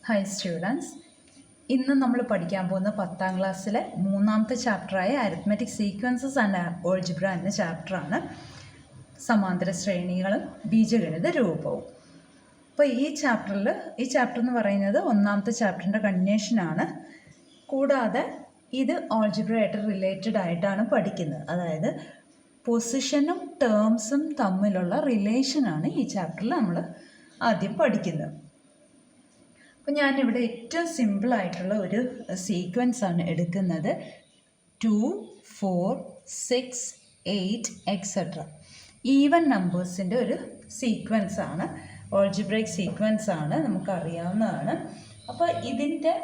Hi students, ഇന്ന് നമ്മൾ പഠിക്കാൻ പോകുന്ന 10ാം ക്ലാസ്സിലെ മൂന്നാമത്തെ ചാപ്റ്ററായ അരിത്മെറ്റിക് സീക്വൻസസ് ആൻഡ് ഓൾജിബ്ര എന്ന ചാപ്റ്ററാണ്. സമാന്തര ശ്രേണികളും ബീജഗണിത രൂപവും. അപ്പോൾ ഈ ചാപ്റ്റർ എന്ന് പറയുന്നത് ഒന്നാമത്തെ ചാപ്റ്ററിൻ്റെ കണ്ടിന്യൂഷനാണ്. കൂടാതെ ഇത് ഓൾജിബ്രയായിട്ട് റിലേറ്റഡ് ആയിട്ടാണ് പഠിക്കുന്നത്. അതായത് പൊസിഷനും ടേംസും തമ്മിലുള്ള റിലേഷനാണ് ഈ ചാപ്റ്ററിൽ നമ്മൾ ആദ്യം പഠിക്കുന്നത്. അപ്പോൾ ഞാനിവിടെ ഏറ്റവും സിമ്പിളായിട്ടുള്ള ഒരു സീക്വൻസാണ് എടുക്കുന്നത്. 2, 4, 6, 8 എക്സെട്ര ഈവൻ നമ്പേഴ്സിൻ്റെ ഒരു സീക്വൻസാണ്, ഓൾജിബ്രൈക് സീക്വൻസാണ്, നമുക്കറിയാവുന്നതാണ്. അപ്പോൾ ഇതിൻ്റെ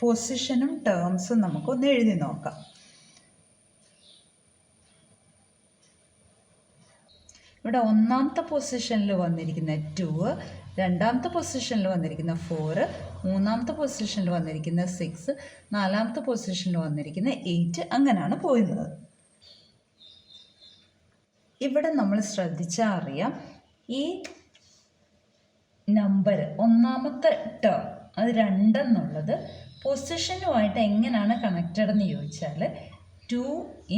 പൊസിഷനും ടേംസും നമുക്കൊന്ന് എഴുതി നോക്കാം. ഇവിടെ ഒന്നാമത്തെ പൊസിഷനിൽ വന്നിരിക്കുന്ന 2, രണ്ടാമത്തെ പൊസിഷനിൽ വന്നിരിക്കുന്ന 4, മൂന്നാമത്തെ പൊസിഷനിൽ വന്നിരിക്കുന്ന 6, നാലാമത്തെ പൊസിഷനിൽ വന്നിരിക്കുന്ന 8, അങ്ങനെയാണ് പോയിരുന്നത്. ഇവിടെ നമ്മൾ ശ്രദ്ധിച്ചാൽ അറിയാം, ഈ നമ്പർ ഒന്നാമത്തെ ടേം അത് 2 എന്നുള്ളത് പൊസിഷനുമായിട്ട് എങ്ങനെയാണ് കണക്റ്റഡ് എന്ന് ചോദിച്ചാൽ 2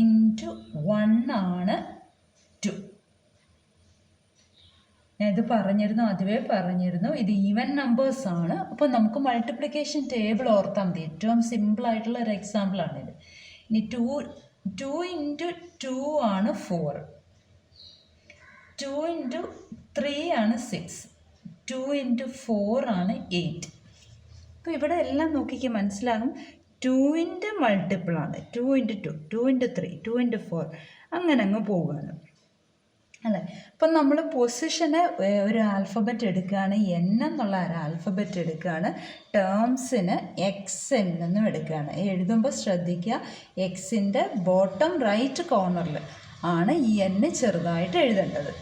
× 1 ആണ് 2. ഞാൻ ഇത് ആദ്യമേ പറഞ്ഞിരുന്നു, ഇത് ഈവൻ നമ്പേഴ്സാണ്. അപ്പോൾ നമുക്ക് മൾട്ടിപ്ലിക്കേഷൻ ടേബിൾ ഓർത്താൽ മതി. ഏറ്റവും സിമ്പിളായിട്ടുള്ള ഒരു എക്സാമ്പിളാണിത്. ഇനി 2 × 2 ആണ് 4, 2 × 3 ആണ് 6, 2 × 4 ആണ് 8. അപ്പോൾ ഇവിടെ എല്ലാം നോക്കിക്ക് മനസ്സിലാകും, 2ൻ്റെ മൾട്ടിപ്പിളാണ്. 2 × 2, 2 × 3, 2 × 4 അങ്ങനെ അങ്ങ് പോവുകയാണ് അല്ലേ. അപ്പം നമ്മൾ പൊസിഷന് ഒരു ആൽഫബറ്റ് എടുക്കുകയാണ്, എൻ എന്നുള്ള ഒരു ആൽഫബറ്റ് എടുക്കുകയാണ്. ടേംസിന് XN എന്നും എടുക്കുകയാണ്. എഴുതുമ്പോൾ ശ്രദ്ധിക്കുക, എക്സിൻ്റെ ബോട്ടം റൈറ്റ് കോർണറിൽ ആണ് ഈ N ചെറുതായിട്ട് എഴുതേണ്ടത്.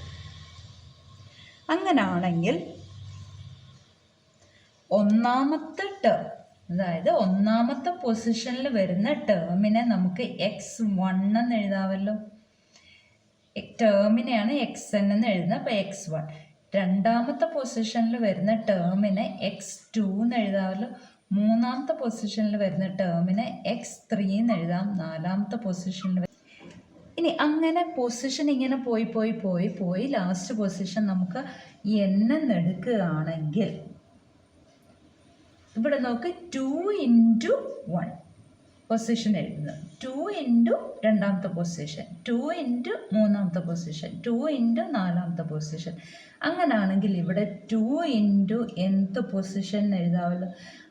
അങ്ങനാണെങ്കിൽ ഒന്നാമത്തെ ടേം, അതായത് ഒന്നാമത്തെ പൊസിഷനിൽ വരുന്ന ടേമിനെ നമുക്ക് X1 എന്ന് എഴുതാമല്ലോ. ടേമിനെയാണ് XN എന്ന് എഴുതുന്നത്, അപ്പോൾ X1. രണ്ടാമത്തെ പൊസിഷനിൽ വരുന്ന ടേമിനെ X2 എന്ന് എഴുതാമല്ലോ. മൂന്നാമത്തെ പൊസിഷനിൽ വരുന്ന ടേമിനെ X3 എന്ന് എഴുതാം. നാലാമത്തെ പൊസിഷനിൽ ഇനി അങ്ങനെ പൊസിഷൻ ഇങ്ങനെ പോയി ലാസ്റ്റ് പൊസിഷൻ നമുക്ക് N എന്ന് എടുക്കുകയാണെങ്കിൽ ഇവിടെ നോക്ക്, 2 × 1 പൊസിഷൻ എഴുതുന്നത്, 2 × രണ്ടാമത്തെ പൊസിഷൻ, 2 × മൂന്നാമത്തെ പൊസിഷൻ, 2 × നാലാമത്തെ പൊസിഷൻ. അങ്ങനാണെങ്കിൽ ഇവിടെ 2 × nth പൊസിഷൻ എഴുതാമല്ലോ.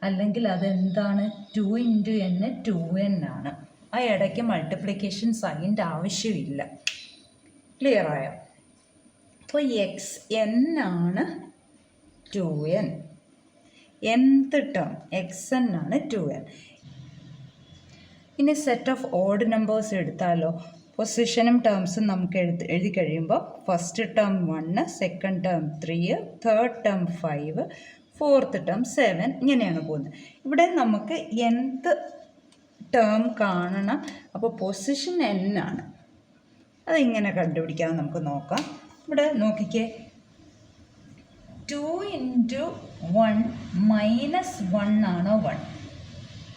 അല്ലെങ്കിൽ അതെന്താണ്, 2 × n 2n ആണ്. ആ ഇടയ്ക്ക് മൾട്ടിപ്ലിക്കേഷൻ സൈൻ്റെ ആവശ്യമില്ല. ക്ലിയർ ആയോ? അപ്പോൾ XN ആണ് 2n. nth ടേം XN ആണ് 2n. ഇനി സെറ്റ് ഓഫ് ഓഡ് നമ്പേഴ്സ് എടുത്താലോ. പൊസിഷനും ടേംസും നമുക്ക് എഴുതി കഴിയുമ്പോൾ first term 1, second term 3, third term 5, fourth term 7, ഇങ്ങനെയാണ് പോകുന്നത്. ഇവിടെ നമുക്ക് nth ടേം കാണണം. അപ്പോൾ പൊസിഷൻ n ആണ്. അതിങ്ങനെ കണ്ടുപിടിക്കാൻ നമുക്ക് നോക്കാം. ഇവിടെ നോക്കിക്കേ, 2 × 1 - 1 ആണോ 1?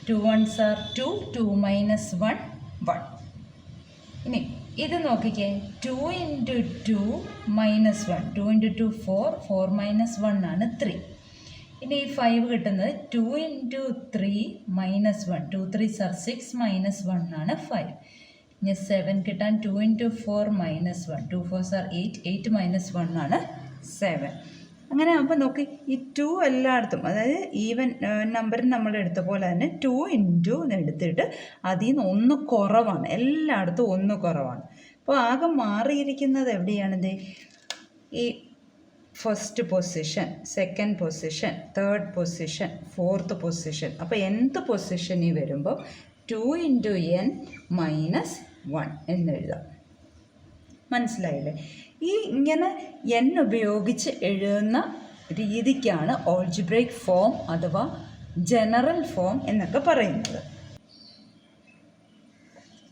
2 1s are 2, 2 - 1 1. ഇനി ഇത് നോക്കിക്കേ, 2 × 2 - 1, 2 × 2 4, 4 - 1 ആണ് 3. ഇനി ഈ 5 കിട്ടുന്നത് 2 × 3 - 1, 2 3s are 6 - 1 ആണ് 5. ഇനി 7 കിട്ടാൻ 2 × 4 - 1, 2 4s are 8, 8 - 1 ആണ് 7. അങ്ങനെ ആകുമ്പോൾ നോക്കി, ഈ 2 എല്ലായിടത്തും, അതായത് ഈവൻ നമ്പറിന് നമ്മൾ എടുത്ത പോലെ തന്നെ 2 × എന്ന് എടുത്തിട്ട് അതിൽ നിന്ന് 1 കുറവാണ്, എല്ലായിടത്തും 1 കുറവാണ്. അപ്പോൾ ആകെ മാറിയിരിക്കുന്നത് എവിടെയാണിത്? ഈ first position, second position, third position, fourth position. അപ്പോൾ nth പൊസിഷനിൽ വരുമ്പോൾ 2 × n - 1 എന്നെഴുതാം. മനസ്സിലായില്ലേ? ഈ ഇങ്ങനെ n ഉപയോഗിച്ച് എഴുതുന്ന രീതിക്കാണ് ഓൾജിബ്രൈക് ഫോം അഥവാ ജനറൽ ഫോം എന്നൊക്കെ പറയുന്നത്.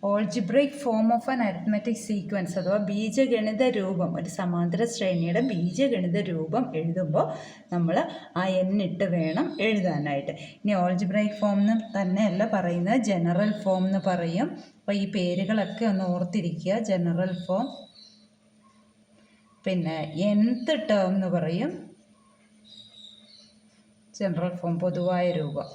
Algebraic form of an arithmetic sequence അഥവാ ബീജഗണിത രൂപം, ഒരു സമാന്തര ശ്രേണിയുടെ ബീജഗണിത രൂപം എഴുതുമ്പോൾ നമ്മൾ ആ ഇട്ട് വേണം എഴുതാനായിട്ട്. ഇനി ഓൾജിബ്രൈക് ഫോം എന്ന് തന്നെയല്ല പറയുന്നത്, ജനറൽ ഫോം എന്ന് പറയും. അപ്പോൾ ഈ പേരുകളൊക്കെ ഒന്ന് ഓർത്തിരിക്കുക. ജനറൽ ഫോം, പിന്നെ nth ടേം എന്ന് പറയും. ജനറൽ ഫോം പൊതുവായ രൂപം.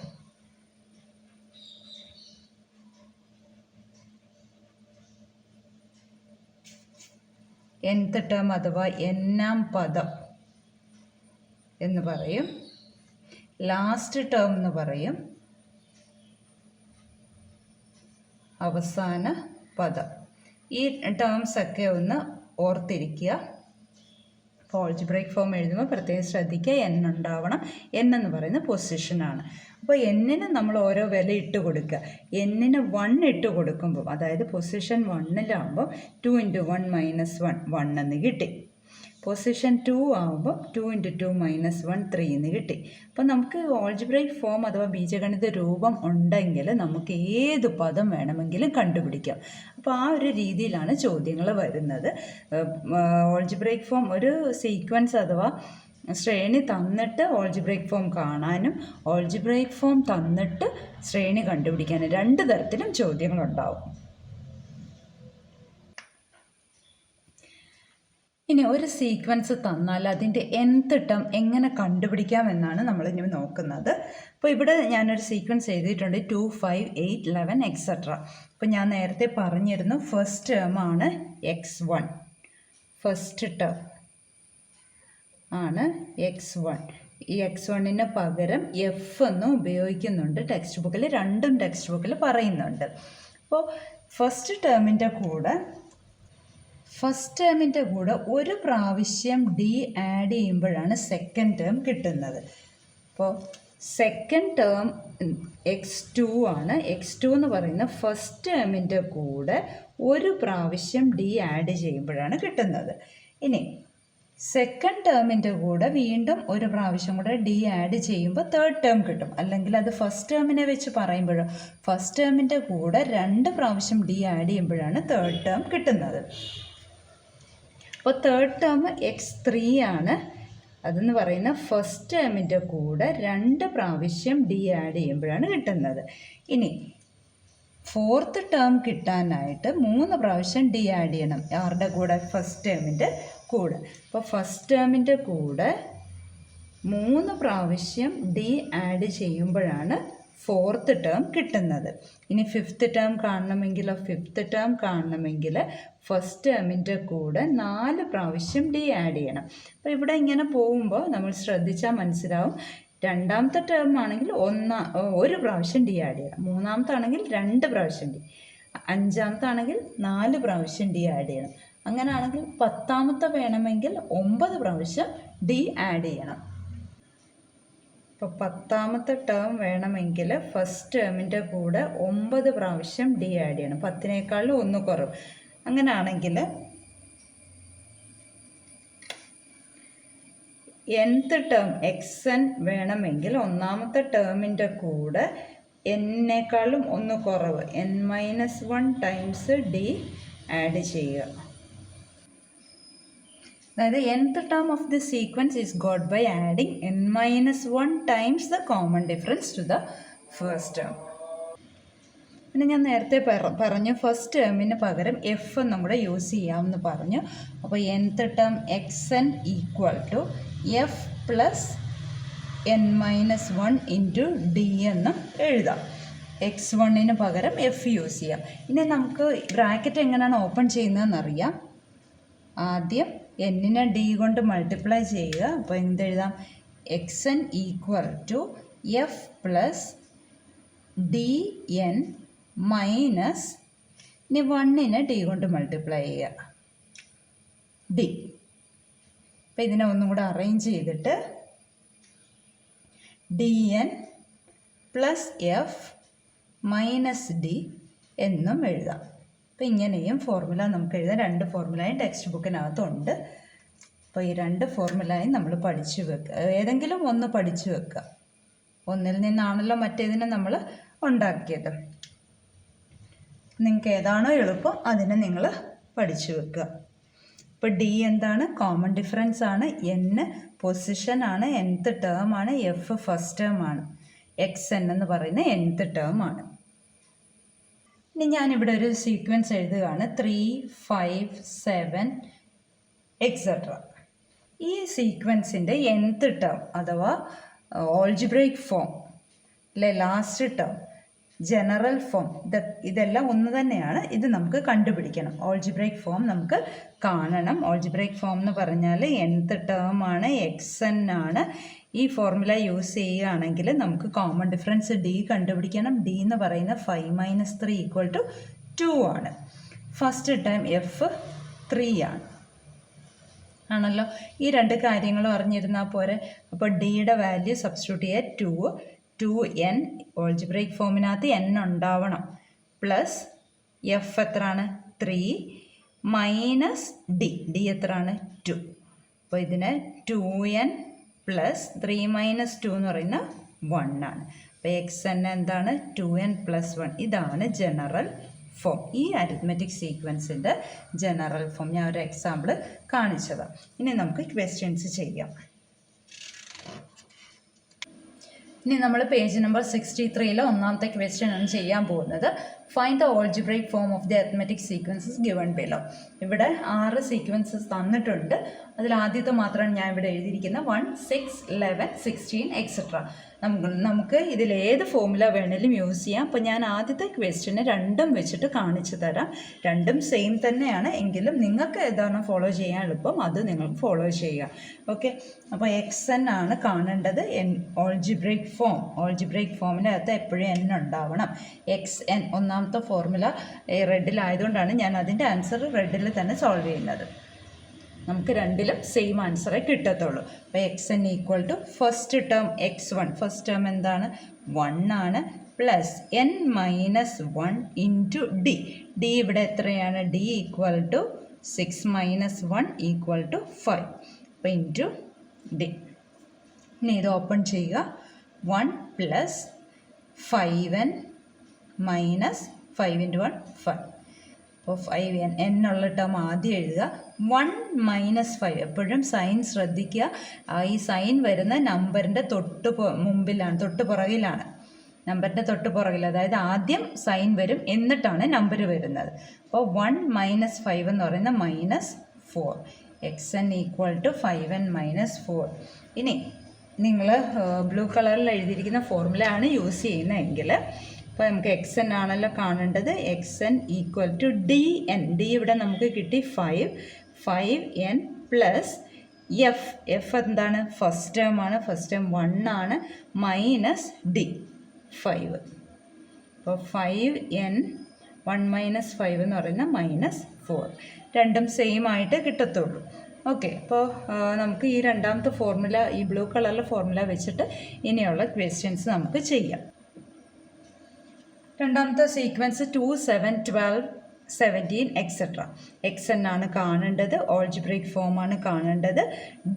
nth ടേം അഥവാ n-ാം പദം എന്ന് പറയും. ലാസ്റ്റ് ടേം എന്ന് പറയും. അവസാന പദം. ഈ ടേംസ് ഒക്കെ ഒന്ന് ഓർത്തിരിക്കുക. അപ്പോൾ ഓൾജിബ്രൈക് ഫോം എഴുതുമ്പോൾ പ്രത്യേകം ശ്രദ്ധിക്കുക, n ഉണ്ടാവണം. n എന്ന് പറയുന്ന പൊസിഷനാണ്. അപ്പോൾ n-ന് നമ്മൾ ഓരോ വില ഇട്ട് കൊടുക്കുക. n-ന് 1 ഇട്ട് കൊടുക്കുമ്പോൾ, അതായത് പൊസിഷൻ 1-ലാകുമ്പോൾ 2 × 1 - 1 1 എന്ന് കിട്ടി. പൊസിഷൻ 2 ആകുമ്പോൾ 2 × 2 - 1 3 എന്ന് കിട്ടി. അപ്പോൾ നമുക്ക് ഓൾജിബ്രൈക് ഫോം അഥവാ ബീജഗണിത രൂപം ഉണ്ടെങ്കിൽ നമുക്ക് ഏത് പദം വേണമെങ്കിലും കണ്ടുപിടിക്കാം. അപ്പോൾ ആ ഒരു രീതിയിലാണ് ചോദ്യങ്ങൾ വരുന്നത്. ഓൾജിബ്രൈക് ഫോം ഒരു സീക്വൻസ് അഥവാ ശ്രേണി തന്നിട്ട് ഓൾജിബ്രൈക് ഫോം കാണാനും ഓൾജിബ്രൈക് ഫോം തന്നിട്ട് ശ്രേണി കണ്ടുപിടിക്കാനും 2 തരത്തിലും ചോദ്യങ്ങളുണ്ടാവും. ഇനി ഒരു സീക്വൻസ് തന്നാൽ അതിൻ്റെ nth ടേം എങ്ങനെ കണ്ടുപിടിക്കാമെന്നാണ് നമ്മളിനി നോക്കുന്നത്. അപ്പോൾ ഇവിടെ ഞാനൊരു സീക്വൻസ് എഴുതിയിട്ടുണ്ട് 2, 5, 8, 11 എക്സെട്ര. അപ്പോൾ ഞാൻ നേരത്തെ പറഞ്ഞിരുന്നു ഫസ്റ്റ് ടേം ആണ് x1. ഫസ്റ്റ് ടേം ആണ് x1. ഈ x1-ന് പകരം f എന്നും ഉപയോഗിക്കുന്നുണ്ട് ടെക്സ്റ്റ് ബുക്കിൽ. രണ്ടും ടെക്സ്റ്റ് ബുക്കിൽ പറയുന്നുണ്ട്. അപ്പോൾ ഫസ്റ്റ് ടേമിൻ്റെ കൂടെ ഒരു പ്രാവശ്യം d ആഡ് ചെയ്യുമ്പോഴാണ് സെക്കൻഡ് ടേം കിട്ടുന്നത്. അപ്പോൾ സെക്കൻഡ് ടേം x2 ആണ്. x2 എന്ന് പറയുന്ന ഫസ്റ്റ് ടേമിൻ്റെ കൂടെ ഒരു പ്രാവശ്യം d ആഡ് ചെയ്യുമ്പോഴാണ് കിട്ടുന്നത്. ഇനി സെക്കൻഡ് ടേമിൻ്റെ കൂടെ വീണ്ടും ഒരു പ്രാവശ്യം കൂടെ d ആഡ് ചെയ്യുമ്പോൾ തേർഡ് ടേം കിട്ടും. അല്ലെങ്കിൽ അത് ഫസ്റ്റ് ടേമിനെ വെച്ച് പറയുമ്പോഴോ ഫസ്റ്റ് ടേമിൻ്റെ കൂടെ 2 പ്രാവശ്യം d ആഡ് ചെയ്യുമ്പോഴാണ് തേർഡ് ടേം കിട്ടുന്നത്. അപ്പോൾ തേർഡ് ടേം x3 ആണ്. അതെന്ന് പറയുന്ന ഫസ്റ്റ് ടേമിൻ്റെ കൂടെ 2 പ്രാവശ്യം d ആഡ് ചെയ്യുമ്പോഴാണ് കിട്ടുന്നത്. ഇനി ഫോർത്ത് ടേം കിട്ടാനായിട്ട് 3 പ്രാവശ്യം d ആഡ് ചെയ്യണം. ആരുടെ കൂടെ? ഫസ്റ്റ് ടേമിൻ്റെ കൂടെ. അപ്പോൾ ഫസ്റ്റ് ടേമിൻ്റെ കൂടെ 3 പ്രാവശ്യം d ആഡ് ചെയ്യുമ്പോഴാണ് ഫോർത്ത് ടേം കിട്ടുന്നത്. ഇനി ഫിഫ്ത്ത് ടേം കാണണമെങ്കിൽ ഫസ്റ്റ് ടേമിൻ്റെ കൂടെ 4 പ്രാവശ്യം d ആഡ് ചെയ്യണം. അപ്പോൾ ഇവിടെ ഇങ്ങനെ പോകുമ്പോൾ നമ്മൾ ശ്രദ്ധിച്ചാൽ മനസ്സിലാവും. രണ്ടാമത്തെ ടേം ആണെങ്കിൽ 1 പ്രാവശ്യം d ആഡ് ചെയ്യണം. മൂന്നാമത്തെ ആണെങ്കിൽ 2 പ്രാവശ്യം d. അഞ്ചാമത്തെ ആണെങ്കിൽ 4 പ്രാവശ്യം d ആഡ് ചെയ്യണം. അങ്ങനെയാണെങ്കിൽ 10ാമത്തെ വേണമെങ്കിൽ 9 പ്രാവശ്യം d ആഡ് ചെയ്യണം. ഇപ്പോൾ 10ാമത്തെ ടേം വേണമെങ്കിൽ ഫസ്റ്റ് ടേമിൻ്റെ കൂടെ 9 പ്രാവശ്യം d ആഡ് ചെയ്യണം. 10-നേക്കാളും 1 കുറവ്. അങ്ങനെയാണെങ്കിൽ nth ടേം xn വേണമെങ്കിൽ 1ാമത്തെ ടേമിൻ്റെ കൂടെ n-നേക്കാളും 1 കുറവ് n-1 ടൈംസ് d ആഡ് ചെയ്യുക. അതായത് nth term of this sequence is got by adding n-1 times the common difference to the first term. പിന്നെ ഞാൻ നേരത്തെ പറഞ്ഞു ഫസ്റ്റ് ടേമിന് പകരം എഫ് എന്നും കൂടെ യൂസ് ചെയ്യാമെന്ന് പറഞ്ഞു. അപ്പോൾ nth term xn equal to f plus n-1 into d എന്ന് എഴുതാം. x1-ന് പകരം f യൂസ് ചെയ്യാം. ഇനി നമുക്ക് ബ്രാക്കറ്റ് എങ്ങനെയാണ് ഓപ്പൺ ചെയ്യുന്നതെന്നറിയാം. ആദ്യം n-നെ d കൊണ്ട് മൾട്ടിപ്ലൈ ചെയ്യുക. അപ്പോൾ എന്തെഴുതാം? xn equal to f plus dn minus ഇനി 1-നെ d കൊണ്ട് മൾട്ടിപ്ലൈ ചെയ്യുക d. അപ്പോൾ ഇതിനെ ഒന്നും കൂടെ അറേഞ്ച് ചെയ്തിട്ട് dn plus f minus d എന്നും എഴുതാം. അപ്പോൾ ഇങ്ങനെയും ഫോർമുല നമുക്ക് എഴുതാം. 2 ഫോർമുലയും ടെക്സ്റ്റ് ബുക്കിനകത്തുണ്ട്. അപ്പോൾ ഈ 2 ഫോർമുലയും നമ്മൾ പഠിച്ചു വെക്കുക. ഏതെങ്കിലും ഒന്ന് പഠിച്ചു വെക്കുക. ഒന്നിൽ നിന്നാണല്ലോ മറ്റേതിനെ നമ്മൾ ഉണ്ടാക്കിയത്. നിങ്ങൾക്ക് ഏതാണോ എളുപ്പം അതിനെ നിങ്ങൾ പഠിച്ചു വെക്കുക. ഇപ്പോൾ ഡി എന്താണ്? കോമൺ ഡിഫറൻസ് ആണ്. എൻ പൊസിഷൻ ആണ്, nth ടേം ആണ്. എഫ് ഫസ്റ്റ് ടേം ആണ്. എക്സ് എൻ എന്ന് പറയുന്ന nth ടേം ആണ്. ഇനി ഞാനിവിടെ ഒരു സീക്വൻസ് എഴുതുകയാണ്. 3, 5, 7 എക്സെട്ര. ഈ സീക്വൻസിൻ്റെ nth ടേം അഥവാ ഓൾജിബ്രൈക് ഫോം അല്ലെ ലാസ്റ്റ് ടേം, ജനറൽ ഫോം, ഇതെല്ലാം ഒന്ന് തന്നെയാണ്. ഇത് നമുക്ക് കണ്ടുപിടിക്കണം. ഓൾജിബ്രൈക് ഫോം നമുക്ക് കാണണം. ഓൾജിബ്രൈക് ഫോം എന്ന് പറഞ്ഞാൽ nth ടേം ആണ്, എക്സ് എൻ ആണ്. ഈ ഫോർമുല യൂസ് ചെയ്യുകയാണെങ്കിൽ നമുക്ക് കോമൺ ഡിഫറൻസ് ഡി കണ്ടുപിടിക്കണം. ഡി എന്ന് പറയുന്ന 5 - 3 = 2 ആണ്. ഫസ്റ്റ് ടൈം എഫ് 3 ആണ് ആണല്ലോ. ഈ രണ്ട് കാര്യങ്ങളും അറിഞ്ഞിരുന്നാൽ പോരെ. അപ്പോൾ ഡിയുടെ വാല്യൂ സബ്സ്റ്റിറ്റ്യൂട്ട് ചെയ്യുക. 2n ഓൾജിബ്രൈക് ഫോമിനകത്ത് n ഉണ്ടാവണം. പ്ലസ് എഫ് എത്രയാണ്? 3 മൈനസ് ഡി എത്രയാണ്? 2. അപ്പോൾ ഇതിന് 2n പ്ലസ് 3 - 2 എന്ന് പറയുന്ന 1 ആണ്. അപ്പോൾ എക്സ് എൻ എന്താണ്? 2n + 1. ഇതാണ് ജനറൽ ഫോം. ഈ അരിത്മെറ്റിക് സീക്വൻസിൻ്റെ ജനറൽ ഫോം ഞാൻ ഒരു എക്സാമ്പിൾ കാണിച്ചതാണ്. ഇനി നമുക്ക് ക്വസ്റ്റ്യൻസ് ചെയ്യാം. ഇനി നമ്മൾ പേജ് നമ്പർ 63 ഒന്നാമത്തെ ക്വസ്റ്റ്യൻ ആണ് ചെയ്യാൻ പോകുന്നത്. Find the algebraic form of the arithmetic sequences given below. ഇവിടെ 6 സീക്വൻസസ് തന്നിട്ടുണ്ട്. അതിൽ ആദ്യത്തെ മാത്രമാണ് ഞാൻ ഇവിടെ എഴുതിയിരിക്കുന്നത്. 1, 6, 11, 16 എക്സെട്ര. നമുക്ക് ഇതിലേത് ഫോമുല വേണേലും യൂസ് ചെയ്യാം. അപ്പോൾ ഞാൻ ആദ്യത്തെ ക്വസ്റ്റ്യന് രണ്ടും വെച്ചിട്ട് കാണിച്ചു തരാം. രണ്ടും സെയിം തന്നെയാണ്. എങ്കിലും നിങ്ങൾക്ക് ഏതാണ് ഫോളോ ചെയ്യാൻ എളുപ്പം അത് നിങ്ങൾ ഫോളോ ചെയ്യുക. ഓക്കെ. അപ്പോൾ എക്സ് എൻ ആണ് കാണേണ്ടത്. ഓൾജിബ്രൈക് ഫോമിൻ്റെ അകത്ത് എപ്പോഴും n ഉണ്ടാവണം. എക്സ് എൻ ഒന്നാമത്തെ ഫോർമുല റെഡിലായതുകൊണ്ടാണ് ഞാൻ അതിൻ്റെ ആൻസർ റെഡിൽ തന്നെ സോൾവ് ചെയ്യുന്നത്. നമുക്ക് രണ്ടിലും സെയിം ആൻസറേ കിട്ടത്തുള്ളൂ. അപ്പോൾ X N = first term x1. First term എന്താണ്? 1 ആണ്. Plus n - 1 into D. D ഇവിടെ എത്രയാണ്? ഡി = 6 - 1 = 5. അപ്പോൾ ഇൻറ്റു ഡി. ഇനി ഇത് ഓപ്പൺ ചെയ്യുക. 1 പ്ലസ് 5n മൈനസ് 5 × 1 5. അപ്പോൾ 5n എന്നുള്ള ടേം ആദ്യം എഴുതുക. 1 - 5 എപ്പോഴും സൈൻ ശ്രദ്ധിക്കുക. ഈ സൈൻ വരുന്ന നമ്പറിൻ്റെ മുമ്പിലാണ്, തൊട്ട് പുറകിലാണ്. നമ്പറിൻ്റെ തൊട്ട് പുറകിൽ, അതായത് ആദ്യം സൈൻ വരും എന്നിട്ടാണ് നമ്പർ വരുന്നത്. അപ്പോൾ 1 - 5 എന്ന് പറയുന്ന -4. X N = 5n - 4. ഇനി നിങ്ങൾ ബ്ലൂ കളറിൽ എഴുതിയിരിക്കുന്ന ഫോർമുല ആണ് യൂസ് ചെയ്യുന്നതെങ്കിൽ അപ്പോൾ നമുക്ക് എക്സ് എൻ ആണല്ലോ കാണേണ്ടത്. X N = dn. ഡി ഇവിടെ നമുക്ക് കിട്ടി 5n പ്ലസ് എഫ് എന്താണ്? ഫസ്റ്റ് ടേം ആണ്. ഫസ്റ്റ് ടേം 1 ആണ്. Minus D 5. അപ്പോൾ 5n 1 - 5 എന്ന് പറയുന്ന -4. രണ്ടും സെയിം ആയിട്ട് കിട്ടത്തുള്ളൂ. ഓക്കെ. അപ്പോൾ നമുക്ക് ഈ രണ്ടാമത്തെ ഫോർമുല, ഈ ബ്ലൂ കളറിലെ ഫോർമുല വെച്ചിട്ട് ഇനിയുള്ള ക്വസ്റ്റ്യൻസ് നമുക്ക് ചെയ്യാം. രണ്ടാമത്തെ സീക്വൻസ് 2, 7, 12, 17 എക്സെട്ര. എക്സ് എൻ ആണ് കാണേണ്ടത്. ഓൾജിബ്രൈക് ഫോം ആണ് കാണേണ്ടത്.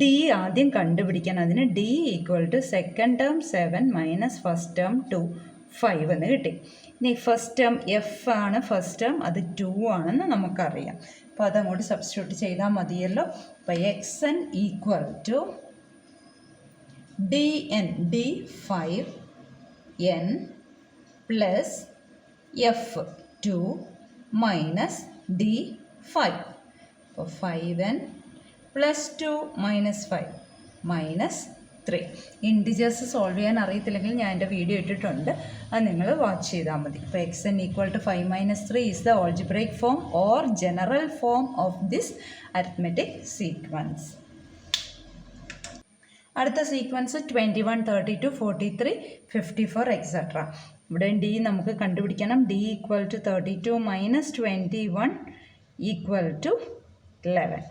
ഡി ആദ്യം കണ്ടുപിടിക്കണം. അതിന് D = second term 7 minus first term 2 5 എന്ന് കിട്ടി. ഇനി ഫസ്റ്റ് ടേം എഫ് ആണ്. ഫസ്റ്റ് ടേം അത് 2 ആണെന്ന് നമുക്കറിയാം. അപ്പോൾ അതങ്ങോട്ട് സബ്സ്റ്റിറ്റ്യൂട്ട് ചെയ്താൽ മതിയല്ലോ. അപ്പോൾ X N = dn d 5n plus F 2 minus D 5. അപ്പോൾ 5n plus 2 minus 5 minus 3. Integers solve ചെയ്യാൻ അറിയത്തില്ലെങ്കിൽ ഞാൻ എൻ്റെ വീഡിയോ ഇട്ടിട്ടുണ്ട്, അത് നിങ്ങൾ വാച്ച് ചെയ്താൽ മതി. അപ്പോൾ X N = 5 - 3 is the algebraic form or general form of this arithmetic sequence. അടുത്ത സീക്വൻസ് 21, 32, 43, 54 എക്സെട്ര. ഇവിടെ ഡി നമുക്ക് കണ്ടുപിടിക്കണം. ഡി = 32 - 21 = 11.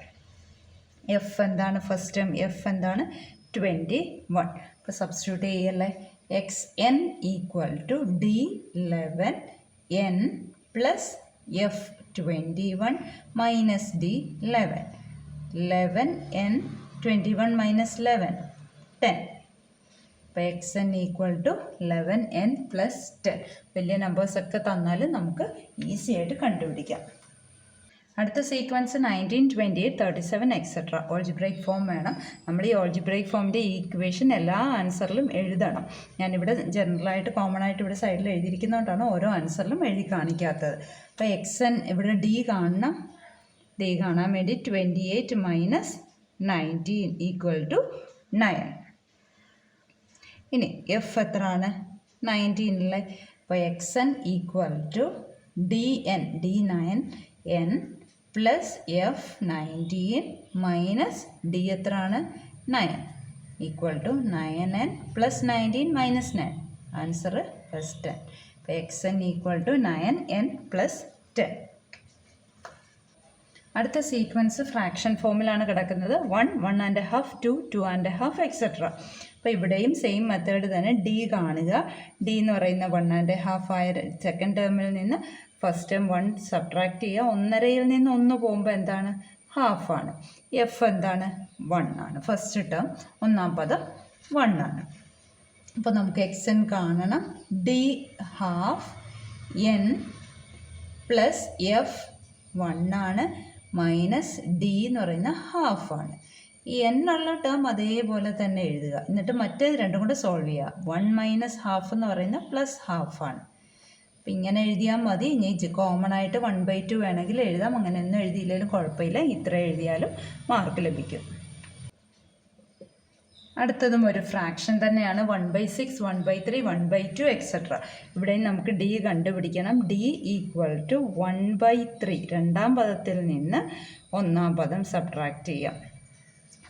എഫ് എന്താണ്? ഫസ്റ്റ് ടേം എഫ് എന്താണ്? 21. അപ്പോൾ സബ്സ്റ്റിറ്റ്യൂട്ട് ചെയ്യല്ലേ. X N = d11n plus F 21 minus D 11. 11n 21 - 11 10. അപ്പോൾ XN ഈക്വൽ ടു 11n + 10. വലിയ നമ്പേഴ്സൊക്കെ തന്നാൽ നമുക്ക് ഈസി ആയിട്ട് കണ്ടുപിടിക്കാം. അടുത്ത സീക്വൻസ് 19, 28, 37 എക്സെട്ര. ഓൾജിബ്രൈക് ഫോം വേണം. നമ്മൾ ഈ ഓൾജിബ്രൈക് ഫോമിൻ്റെ ഈക്വേഷൻ എല്ലാ ആൻസറിലും എഴുതണം. ഞാനിവിടെ ജനറലായിട്ട് കോമൺ ആയിട്ട് ഇവിടെ സൈഡിൽ എഴുതിയിരിക്കുന്നതുകൊണ്ടാണ് ഓരോ ആൻസറിലും എഴുതി കാണിക്കാത്തത്. അപ്പോൾ XN ഇവിടെ D കാണണം. D കാണാൻ വേണ്ടി 28 - 19 = 9. ഇനി F എത്രയാണ്? 19. അപ്പോൾ XN equal to DN D9n plus F19 minus D എത്രയാണ്? 9 equal to 9n plus 19 minus 9. Answer plus 10. അപ്പോൾ XN equal to 9n plus 10. അടുത്ത സീക്വൻസ് ഫ്രാക്ഷൻ ഫോമിലാണ് കിടക്കുന്നത്. 1, 1.5, 2, 2.5 എക്സെട്ര. അപ്പോൾ ഇവിടെയും സെയിം മെത്തേഡ് തന്നെ. D കാണുക. D എന്ന് പറയുന്ന 1.5 ആയ സെക്കൻഡ് ടേമിൽ നിന്ന് ഫസ്റ്റ് ടേം 1 സബ്ട്രാക്ട് ചെയ്യുക. 1.5-ൽ നിന്ന് 1 പോകുമ്പോൾ എന്താണ്? ഹാഫാണ്. F എന്താണ്? 1 ആണ്. ഫസ്റ്റ് ടേം ഒന്നാം പദം 1 ആണ്. അപ്പോൾ നമുക്ക് XN കാണണം. D ½ n പ്ലസ് F 1 ആണ് മൈനസ് D എന്ന് പറയുന്ന ഹാഫാണ്. ഈ n ഉള്ള ടേം അതേപോലെ തന്നെ എഴുതുക. എന്നിട്ട് മറ്റേത് രണ്ടും കൂടെ സോൾവ് ചെയ്യുക. 1 - ½ എന്ന് പറയുന്ന പ്ലസ് ഹാഫാണ്. അപ്പം ഇങ്ങനെ എഴുതിയാൽ മതി. ഇനി കോമൺ ആയിട്ട് 1/2 വേണമെങ്കിൽ എഴുതാം. അങ്ങനെ ഒന്നും എഴുതിയില്ലെങ്കിലും കുഴപ്പമില്ല. ഇത്ര എഴുതിയാലും മാർക്ക് ലഭിക്കും. അടുത്തതും ഒരു ഫ്രാക്ഷൻ തന്നെയാണ്. 1/6, 1/3, 1/2 എക്സെട്ര. ഇവിടെയും നമുക്ക് D കണ്ടുപിടിക്കണം. D equal to 1/3. രണ്ടാം പദത്തിൽ നിന്ന് ഒന്നാം പദം സബ്ട്രാക്ട് ചെയ്യാം.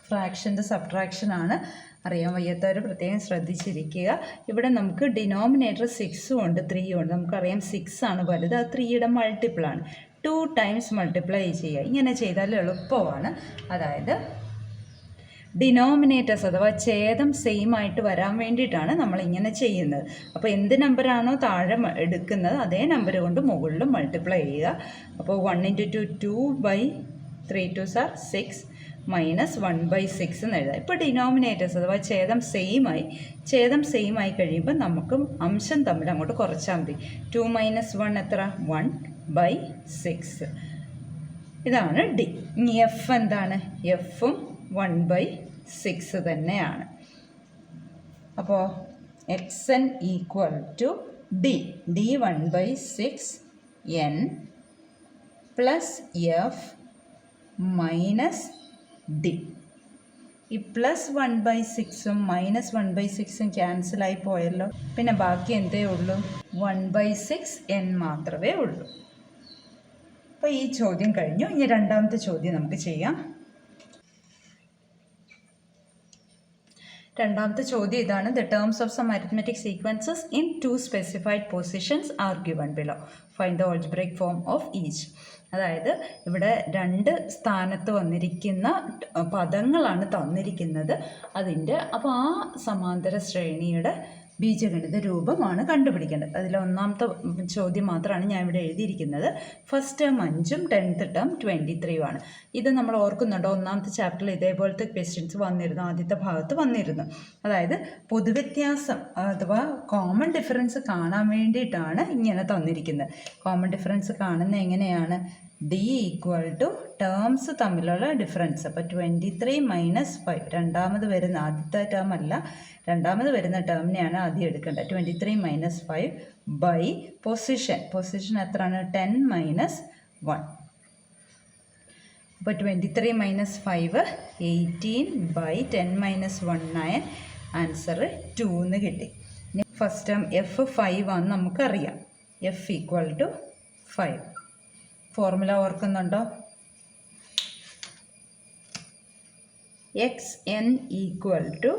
ഫ്രാക്ഷൻ്റെ സബ്ട്രാക്ഷനാണ്. അറിയാൻ വയ്യാത്തവർ പ്രത്യേകം ശ്രദ്ധിച്ചിരിക്കുക. ഇവിടെ നമുക്ക് ഡിനോമിനേറ്റർ 6 ഉണ്ട്, 3 ഉണ്ട്. നമുക്കറിയാം 6 ആണ് വലുത്. അത് 3യുടെ മൾട്ടിപ്പിളാണ്. 2 ടൈംസ് മൾട്ടിപ്ലൈ ചെയ്യുക. ഇങ്ങനെ ചെയ്താൽ എളുപ്പമാണ്. അതായത് ഡിനോമിനേറ്റേഴ്സ് അഥവാ ഛേദം സെയിം ആയിട്ട് വരാൻ വേണ്ടിയിട്ടാണ് നമ്മളിങ്ങനെ ചെയ്യുന്നത്. അപ്പോൾ എന്ത് നമ്പറാണോ താഴെ എടുക്കുന്നത് അതേ നമ്പർ കൊണ്ട് മുകളിലും മൾട്ടിപ്ലൈ ചെയ്യുക. അപ്പോൾ 1 × 2 2/3 2s are 6 മൈനസ് 1/6 എന്ന് എഴുതാം. ഇപ്പോൾ ഡിനോമിനേറ്റേഴ്സ് അഥവാ ഛേദം സെയിം ആയി കഴിയുമ്പോൾ നമുക്ക് അംശം തമ്മിൽ അങ്ങോട്ട് കുറച്ചാൽ മതി. 2 - 1 എത്ര? 1/6. ഇതാണ് D. ഇനി F എന്താണ്? Fഉം 1/6 തന്നെയാണ്. അപ്പോൾ XN equal to D. D 1/6 n plus F minus D. ഈ പ്ലസ് 1/6ഉം മൈനസ് 1/6ഉം ക്യാൻസലായി പോയല്ലോ. പിന്നെ ബാക്കി എന്തേ ഉള്ളൂ? 1/6 n മാത്രമേ ഉള്ളൂ. അപ്പോൾ ഈ ചോദ്യം കഴിഞ്ഞു. ഇനി രണ്ടാമത്തെ ചോദ്യം നമുക്ക് ചെയ്യാം. രണ്ടാമത്തെ ചോദ്യം ഇതാണ്. The terms of some arithmetic sequences in 2 specified positions are given below. Find the algebraic form of each. അതായത് ഇവിടെ 2 സ്ഥാനത്ത് വന്നിരിക്കുന്ന പദങ്ങളാണ് തന്നിരിക്കുന്നത്. അപ്പോൾ ആ സമാന്തര ശ്രേണിയുടെ ബീജഗണിത രൂപമാണ് കണ്ടുപിടിക്കേണ്ടത്. അതിൽ ഒന്നാമത്തെ ചോദ്യം മാത്രമാണ് ഞാൻ ഇവിടെ എഴുതിയിരിക്കുന്നത്. ഫസ്റ്റ് ടേം 5ഉം 10th ടേം 23 ഇത് നമ്മൾ ഓർക്കുന്നുണ്ടോ? ഒന്നാമത്തെ ചാപ്റ്ററിൽ ഇതേപോലത്തെ ക്വസ്റ്റ്യൻസ് വന്നിരുന്നു. ആദ്യത്തെ ഭാഗത്ത് വന്നിരുന്നു. അതായത് പൊതുവ്യത്യാസം അഥവാ കോമൺ ഡിഫറൻസ് കാണാൻ വേണ്ടിയിട്ടാണ് ഇങ്ങനെ തന്നിരിക്കുന്നത്. കോമൺ ഡിഫറൻസ് കാണുന്നത് എങ്ങനെയാണ്? D ഈക്വൽ ടു ടേംസ് തമ്മിലുള്ള ഡിഫറൻസ്. അപ്പോൾ 23 - 5 രണ്ടാമത് വരുന്ന ആദ്യത്തെ ടേം അല്ല, രണ്ടാമത് വരുന്ന ടേമിനെയാണ് ആദ്യം എടുക്കേണ്ടത്. 23 - 5 ബൈ പൊസിഷൻ എത്രയാണ്? 10 - 1. അപ്പോൾ 23 - 5 18 ബൈ 10 - 1 9. ആൻസർ 2 എന്ന് കിട്ടി. ഫസ്റ്റ് ടേം F 5 ആണെന്ന് നമുക്കറിയാം. F equal to 5. ഫോർമുല ഓർക്കുന്നുണ്ടോ? XN equal to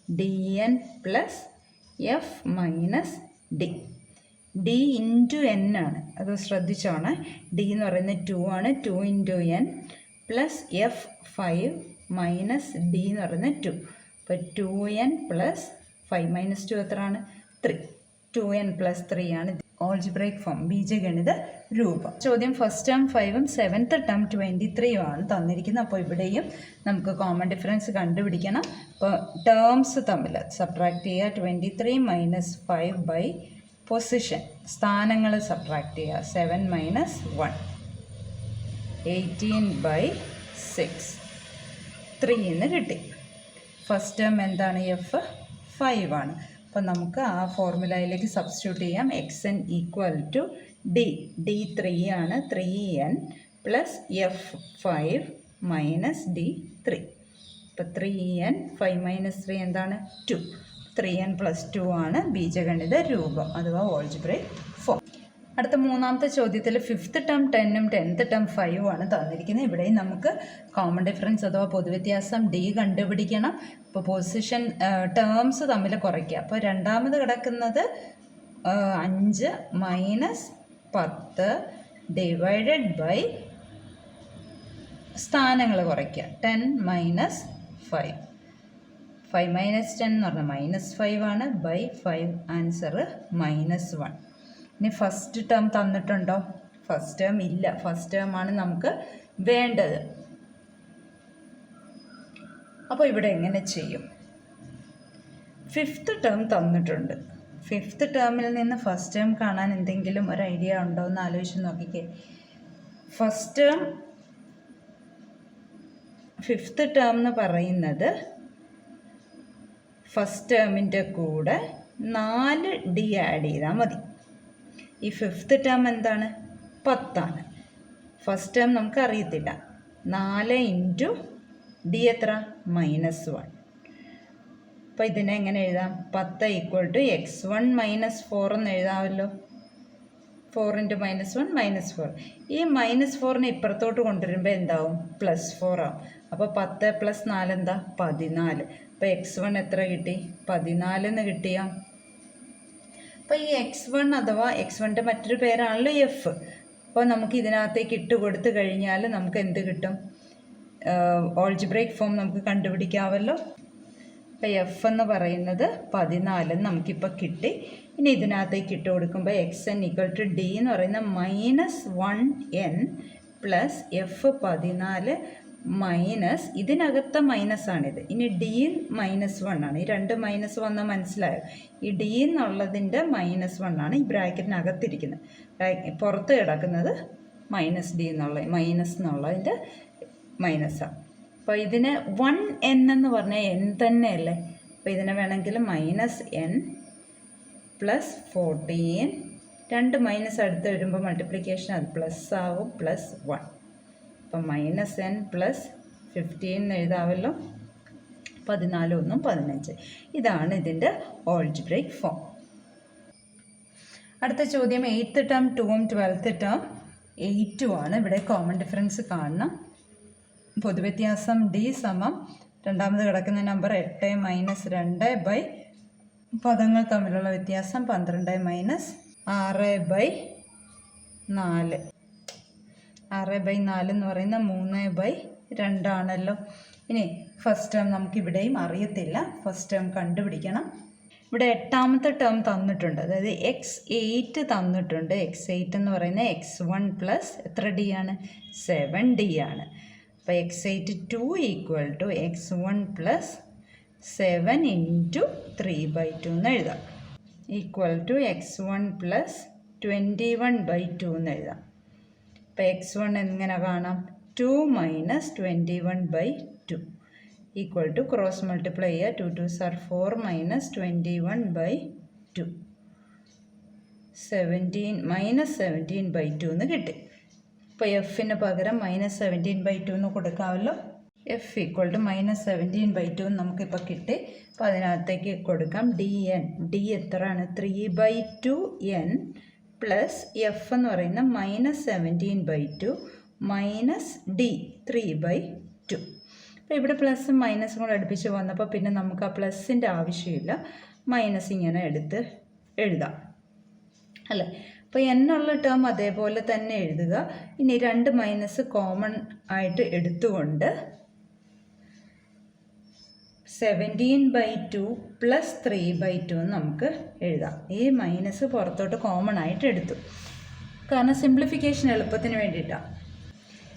DN plus F minus D. D into N ആണ്. അത് ശ്രദ്ധിച്ചോണേ. D എന്ന് പറയുന്നത് 2 ആണ്. 2 × N plus F 5 minus D എന്ന് പറയുന്നത് 2. അപ്പോൾ 2N പ്ലസ് 5 - 2 എത്രയാണ്? 3. 2N പ്ലസ് 3 ആണ്. ഓൾജിബ്രൈക് ഫോം ബീജഗണിത രൂപം. ചോദ്യം ഫസ്റ്റ് ടേം 5ഉം സെവൻത്ത് ടേം 23ഉം ആണ് തന്നിരിക്കുന്നത്. അപ്പോൾ ഇവിടെയും നമുക്ക് കോമൺ ഡിഫറൻസ് കണ്ടുപിടിക്കണം. അപ്പോൾ ടേംസ് തമ്മിൽ സബ്ട്രാക്ട് ചെയ്യുക. 23 മൈനസ് 5 ബൈ പൊസിഷൻ, സ്ഥാനങ്ങൾ സബ്ട്രാക്ട് ചെയ്യുക. 7 മൈനസ് 1, 18 ബൈ 6, 3 എന്ന് കിട്ടി. ഫസ്റ്റ് ടേം എന്താണ്? എഫ് 5 ആണ്. അപ്പോൾ നമുക്ക് ആ ഫോർമുലയിലേക്ക് സബ്സ്റ്റിറ്റ്യൂട്ട് ചെയ്യാം. X n equal to d, d 3 ആണ്, 3n plus F 5 minus D 3. അപ്പോൾ 3n 5 മൈനസ് 3 എന്താണ്? 2. 3n പ്ലസ് 2 ആണ് ബീജഗണിത രൂപം അഥവാ ഓൾജിബ്രൈക് ഫോം. അടുത്ത മൂന്നാമത്തെ ചോദ്യത്തിൽ ഫിഫ്ത്ത് ടേം 10ഉം 10th ടേം 5ഉം ആണ് തന്നിരിക്കുന്നത്. ഇവിടെയും നമുക്ക് കോമൺ ഡിഫറൻസ് അഥവാ പൊതുവ്യത്യാസം ഡി കണ്ടുപിടിക്കണം. ഇപ്പോൾ പൊസിഷൻ ടേംസ് തമ്മിൽ കുറയ്ക്കുക. അപ്പോൾ രണ്ടാമത് കിടക്കുന്നത് 5 മൈനസ് 10 ഡിവൈഡഡ് ബൈ സ്ഥാനങ്ങൾ കുറയ്ക്കുക. 10 മൈനസ് 5, 5 മൈനസ് 10 എന്ന് പറഞ്ഞാൽ -5 ആണ്, ബൈ 5 ആൻസർ -1. ഇനി ഫസ്റ്റ് ടേം തന്നിട്ടുണ്ടോ? ഫസ്റ്റ് ടേം ഇല്ല. ഫസ്റ്റ് ടേം ആണ് നമുക്ക് വേണ്ടത്. അപ്പോൾ ഇവിടെ എങ്ങനെ ചെയ്യും? ഫിഫ്ത്ത് ടേം തന്നിട്ടുണ്ട്. ഫിഫ്ത്ത് ടേമിൽ നിന്ന് ഫസ്റ്റ് ടേം കാണാൻ എന്തെങ്കിലും ഒരു ഐഡിയ ഉണ്ടോ എന്ന് ആലോചിച്ച് നോക്കിക്കേ. ഫസ്റ്റ് ടേം ഫിഫ്ത്ത് ടേം എന്ന് പറയുന്നത് ഫസ്റ്റ് ടേമിൻ്റെ കൂടെ 4d ആഡ് ചെയ്താൽ മതി. ഈ ഫിഫ്ത്ത് ടേം എന്താണ്? 10 ആണ്. ഫസ്റ്റ് ടേം നമുക്ക് അറിയത്തില്ല. 4 ഇൻറ്റു ഡി എത്ര? -1. അപ്പോൾ ഇതിനെ എങ്ങനെ എഴുതാം? 10 ഈക്വൽ ടു x1 മൈനസ് 4 എന്ന് എഴുതാമല്ലോ. 4 ഇൻറ്റു -1 -4. ഈ -4നെ ഇപ്പുറത്തോട്ട് കൊണ്ടുവരുമ്പോൾ എന്താവും? +4 ആവും. അപ്പോൾ 10 + 4 എന്താ? 14. അപ്പോൾ x1 എത്ര കിട്ടി? 14 എന്ന് കിട്ടിയോ? അപ്പോൾ ഈ x1 അഥവാ x1ൻ്റെ മറ്റൊരു പേരാണല്ലോ എഫ്. അപ്പോൾ നമുക്ക് ഇതിനകത്തേക്ക് ഇട്ട് കൊടുത്തു കഴിഞ്ഞാൽ നമുക്ക് എന്ത് കിട്ടും? ഓൾജിബ്രൈക് ഫോം നമുക്ക് കണ്ടുപിടിക്കാമല്ലോ. അപ്പോൾ എഫ് എന്ന് പറയുന്നത് 14 നമുക്കിപ്പോൾ കിട്ടി. ഇനി ഇതിനകത്തേക്ക് ഇട്ട് കൊടുക്കുമ്പോൾ x n equal to d എന്ന് പറയുന്ന -1n പ്ലസ് എഫ് 14 മൈനസ് ഇതിനകത്തെ മൈനസാണിത്. ഇനി ഡിയിൽ -1 ആണ്. ഈ രണ്ട് മൈനസ് വന്നാൽ മനസ്സിലായോ? ഈ ഡി എന്നുള്ളതിൻ്റെ -1 ആണ് ഈ ബ്രാക്കറ്റിനകത്തിരിക്കുന്നത്. പുറത്ത് കിടക്കുന്നത് -d എന്നുള്ള മൈനസ് എന്നുള്ളതിൻ്റെ മൈനസാണ്. അപ്പോൾ ഇതിന് 1n എന്ന് പറഞ്ഞാൽ n തന്നെയല്ലേ. അപ്പോൾ ഇതിനെ വേണമെങ്കിൽ -n പ്ലസ് 14, രണ്ട് മൈനസ് അടുത്ത് വരുമ്പോൾ മൾട്ടിപ്ലിക്കേഷൻ അത് പ്ലസ് ആവും, +1. അപ്പം -n പ്ലസ് 15 എന്ന് എഴുതാമല്ലോ. 14 1 15. ഇതാണ് ഇതിൻ്റെ ഓൾജിബ്രൈക് ഫോം. അടുത്ത ചോദ്യം 8th ടേം 2ഉം 12th ടേം 8ഉം ആണ്. ഇവിടെ കോമൺ ഡിഫറൻസ് കാണണം. പൊതുവ്യത്യാസം ഡി സമം രണ്ടാമത് കിടക്കുന്ന നമ്പർ 8 മൈനസ് 2 ബൈ പദങ്ങൾ തമ്മിലുള്ള വ്യത്യാസം 12 മൈനസ് 6 ബൈ 4. 6 ബൈ 4 എന്ന് പറയുന്ന 3 ബൈ 2 ആണല്ലോ. ഇനി ഫസ്റ്റ് ടേം നമുക്കിവിടെയും അറിയത്തില്ല. ഫസ്റ്റ് ടേം കണ്ടുപിടിക്കണം. ഇവിടെ 8ാമത്തെ ടേം തന്നിട്ടുണ്ട്. അതായത് x8 തന്നിട്ടുണ്ട്. x8 എന്ന് പറയുന്നത് x1 പ്ലസ് എത്ര ഡി ആണ്? 7d ആണ്. അപ്പോൾ x8 2 equal to x1 plus 7 into 3/2 എന്ന് എഴുതാം. ഈക്വൽ ടു x1 പ്ലസ് 21/2 എന്ന് എഴുതാം. അപ്പോൾ x1 എങ്ങനെ കാണാം? 2 minus 21/2 equal to cross multiply ചെയ്യുക. 2 2s are 4 മൈനസ് 21/2 17 മൈനസ് 17/2 എന്ന് കിട്ടി. ഇപ്പോൾ എഫിന് പകരം -17/2 എന്ന് കൊടുക്കാമല്ലോ. എഫ് ഈക്വൽ ടു -17/2 നമുക്കിപ്പോൾ കിട്ടി. അപ്പോൾ അതിനകത്തേക്ക് കൊടുക്കാം dn. ഡി എത്രയാണ്? 3/2n പ്ലസ് എഫ് എന്ന് പറയുന്ന -17/2 മൈനസ് ഡി 3/2. അപ്പോൾ ഇവിടെ പ്ലസും മൈനസും കൂടെ അടുപ്പിച്ച് വന്നപ്പോൾ പിന്നെ നമുക്ക് ആ പ്ലസിൻ്റെ ആവശ്യമില്ല. മൈനസ് ഇങ്ങനെ എടുത്ത് എഴുതാം അല്ലേ. അപ്പോൾ എന്നുള്ള ടേം അതേപോലെ തന്നെ എഴുതുക. ഇനി രണ്ട് മൈനസ് കോമൺ ആയിട്ട് എടുത്തുകൊണ്ട് 17/2 പ്ലസ് 3/2 എന്ന് നമുക്ക് എഴുതാം. ഈ മൈനസ് പുറത്തോട്ട് കോമൺ ആയിട്ട് എടുത്തു, കാരണം സിംപ്ലിഫിക്കേഷൻ എളുപ്പത്തിന് വേണ്ടിയിട്ടാണ്.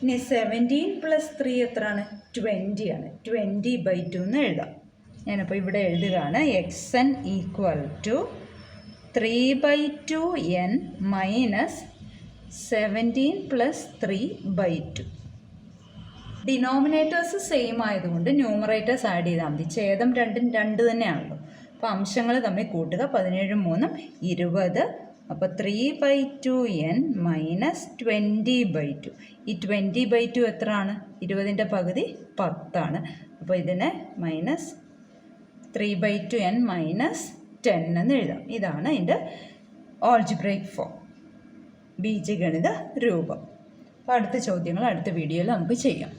ഇനി 17 പ്ലസ് 3 എത്രയാണ്? 20 ആണ്. 20/2 എന്ന് എഴുതാം. ഞാനപ്പോൾ ഇവിടെ എഴുതുകയാണ് xn equal to 3/2n minus 17 plus 3/2. Denominators same ആയതുകൊണ്ട് ന്യൂമറേറ്റേഴ്സ് ആഡ് ചെയ്താൽ മതി. ഛേദം രണ്ടും രണ്ട് തന്നെയാണല്ലോ. അപ്പോൾ അംശങ്ങൾ തമ്മിൽ കൂട്ടുക. 17 3 20. അപ്പോൾ 3/2n മൈനസ് 20/2. ഈ 20/2 എത്രയാണ്? 20ൻ്റെ പകുതി 10 ആണ്. അപ്പോൾ ഇതിനെ മൈനസ് 3/2n മൈനസ് 10 എന്ന് എഴുതാം. ഇതാണ് അതിൻ്റെ ഓൾജിബ്രൈക് ഫോം, ബീജഗണിത രൂപം. അപ്പോൾ അടുത്ത ചോദ്യങ്ങൾ അടുത്ത വീഡിയോയിൽ നമുക്ക് ചെയ്യാം.